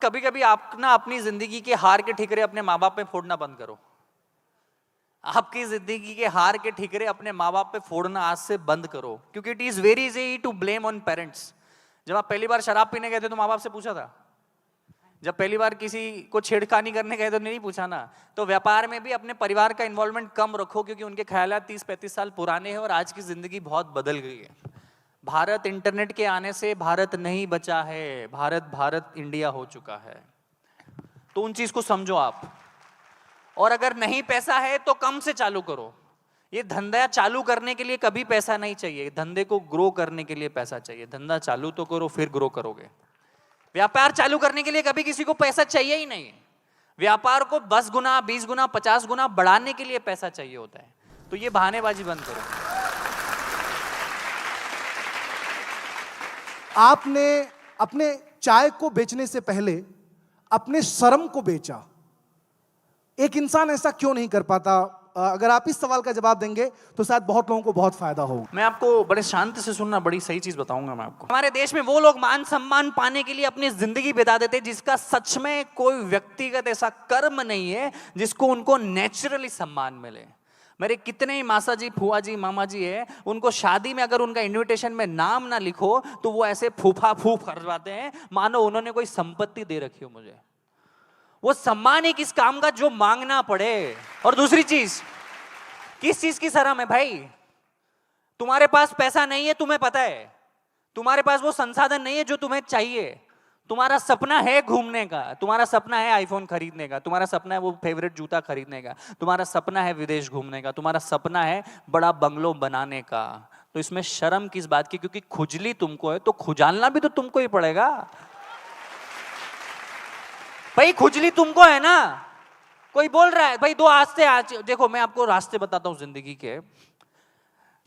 कभी कभी आप ना अपनी जिंदगी के हार के ठिकरे अपने माँ बाप पे फोड़ना बंद करो। आपकी जिंदगी के हार के ठिकरे अपने माँ बाप पे फोड़ना आज से बंद करो, क्योंकि it is very easy to blame on parents. जब आप पहली बार शराब पीने गए थे तो माँ बाप से पूछा था? जब पहली बार किसी को छेड़खानी करने गए तो नहीं पूछा ना? तो व्यापार में भी अपने परिवार का इन्वॉल्वमेंट कम रखो, क्योंकि उनके ख्यालात 30-35 साल पुराने हैं और आज की जिंदगी बहुत बदल गई है। भारत इंटरनेट के आने से भारत नहीं बचा है, भारत इंडिया हो चुका है। तो उन चीज को समझो आप। और अगर नहीं पैसा है तो कम से चालू करो। ये धंधा चालू करने के लिए कभी पैसा नहीं चाहिए, धंधे को ग्रो करने के लिए पैसा चाहिए। धंधा चालू तो करो, फिर ग्रो करोगे। व्यापार चालू करने के लिए कभी किसी को पैसा चाहिए ही नहीं। व्यापार को 10 गुना, 20 गुना, 50 गुना बढ़ाने के लिए पैसा चाहिए होता है। तो ये बहानेबाजी बंद करो। आपने अपने चाय को बेचने से पहले अपने शर्म को बेचा। एक इंसान ऐसा क्यों नहीं कर पाता? अगर आप इस सवाल का जवाब देंगे तो शायद बहुत लोगों को बहुत फायदा हो। मैं आपको बड़े शांति से सुनना, बड़ी सही चीज बताऊंगा मैं आपको। हमारे देश में वो लोग मान सम्मान पाने के लिए अपनी जिंदगी बिता देते हैं, जिसका सच में कोई व्यक्तिगत ऐसा कर्म नहीं है जिसको उनको नेचुरली सम्मान मिले। मेरे कितने ही मासा जी, फुआ जी, मामा जी है, उनको शादी में अगर उनका इन्विटेशन में नाम ना लिखो तो वो ऐसे फूफा फूफ करवाते हैं मानो उन्होंने कोई संपत्ति दे रखी हो मुझे। वो सम्मान ही किस काम का जो मांगना पड़े। और दूसरी चीज, किस चीज की शर्म है भाई? तुम्हारे पास पैसा नहीं है, तुम्हें पता है। तुम्हारे पास वो संसाधन नहीं है जो तुम्हें चाहिए। तुम्हारा सपना है घूमने का, तुम्हारा सपना है आईफोन खरीदने का, तुम्हारा सपना है वो फेवरेट जूता खरीदने का, तुम्हारा सपना है विदेश घूमने का, तुम्हारा सपना है बड़ा बंगलो बनाने का। तो इसमें शर्म किस बात की? क्योंकि खुजली तुमको है तो खुजालना भी तो तुमको ही पड़ेगा भाई। खुजली तुमको है ना। कोई बोल रहा है भाई दो आज देखो, मैं आपको रास्ते बताता हूं जिंदगी के।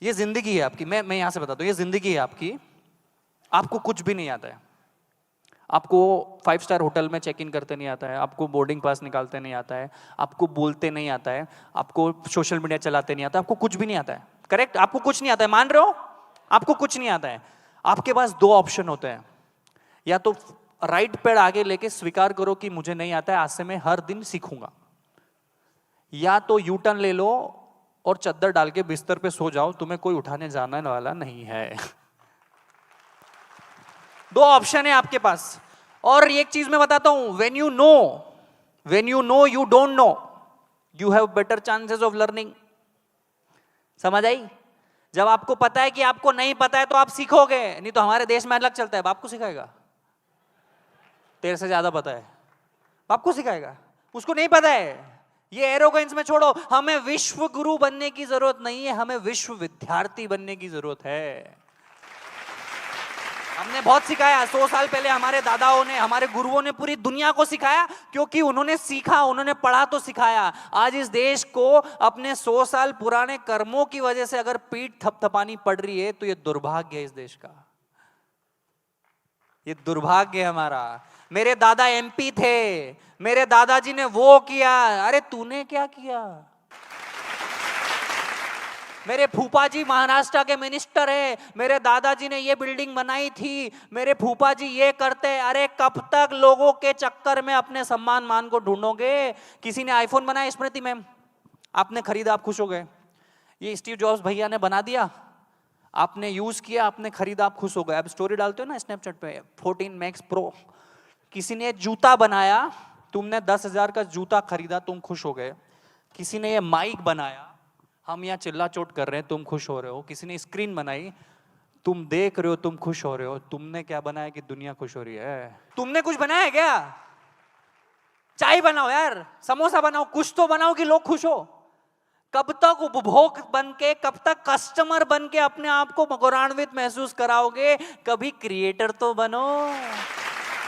ये जिंदगी है आपकी, मैं यहां से बताता हूं, ये जिंदगी है आपकी। आपको कुछ भी नहीं आता है। आपको 5 स्टार होटल में चेक इन करते नहीं आता है, आपको बोर्डिंग पास निकालते नहीं आता है, आपको बोलते नहीं आता है, आपको सोशल मीडिया चलाते नहीं आता, आपको कुछ भी नहीं आता है। करेक्ट? आपको कुछ नहीं आता है, मान रहे हो? आपको कुछ नहीं आता है। आपके पास 2 ऑप्शन होते हैं। या तो राइट पैर आगे लेके स्वीकार करो कि मुझे नहीं आता है, आज से मैं हर दिन सीखूंगा। या तो यू टर्न ले लो और चद्दर डाल के बिस्तर पे सो जाओ, तुम्हें कोई उठाने जाने वाला नहीं है। 2 ऑप्शन है आपके पास। और एक चीज मैं बताता हूं, when you know you don't know, you have better chances of learning। समझ आई? जब आपको पता है कि आपको नहीं पता है तो आप सीखोगे। नहीं तो हमारे देश में अलग चलता है, बाप को सिखाएगा, तेरे से ज्यादा पता है, बाप को सिखाएगा, उसको नहीं पता है। ये एरोगेंस में छोड़ो। हमें विश्व गुरु बनने की जरूरत नहीं है, हमें विश्व विद्यार्थी बनने की जरूरत है। हमने बहुत सिखाया। 100 साल पहले हमारे दादाओं ने, हमारे गुरुओं ने पूरी दुनिया को सिखाया, क्योंकि उन्होंने सीखा, उन्होंने पढ़ा तो सिखाया। आज इस देश को अपने 100 साल पुराने कर्मों की वजह से अगर पीठ थपथपानी पड़ रही है तो ये दुर्भाग्य है इस देश का। ये दुर्भाग्य है हमारा। मेरे दादा एमपी थे, मेरे दादाजी ने वो किया, अरे तूने क्या किया? मेरे फूफा जी महाराष्ट्र के मिनिस्टर है, मेरे दादाजी ने ये बिल्डिंग बनाई थी, मेरे फूफा जी ये करते। अरे कब तक लोगों के चक्कर में अपने सम्मान मान को ढूंढोगे? किसी ने आईफोन बनाया, स्मृति मैम, आपने खरीदा, आप खुश हो गए। ये स्टीव जॉब्स भैया ने बना दिया, आपने यूज किया, आपने खरीदा, आप खुश हो गए। आप स्टोरी डालते हो ना स्नैपचैट पे, 14 मैक्स प्रो। किसी ने जूता बनाया, तुमने 10,000 का जूता खरीदा, तुम खुश हो गए। किसी ने ये माइक बनाया, हम यहाँ चिल्ला चोट कर रहे हैं, तुम खुश हो रहे हो। किसी ने स्क्रीन बनाई, तुम देख रहे हो, तुम खुश हो रहे हो। तुमने क्या बनाया कि दुनिया खुश हो रही है? तुमने कुछ बनाया क्या? चाय बनाओ यार, समोसा बनाओ, कुछ तो बनाओ कि लोग खुश हो। कब तक उपभोग बन के, कब तक कस्टमर बन के अपने आप को गौरवान्वित महसूस कराओगे? कभी क्रिएटर तो बनो।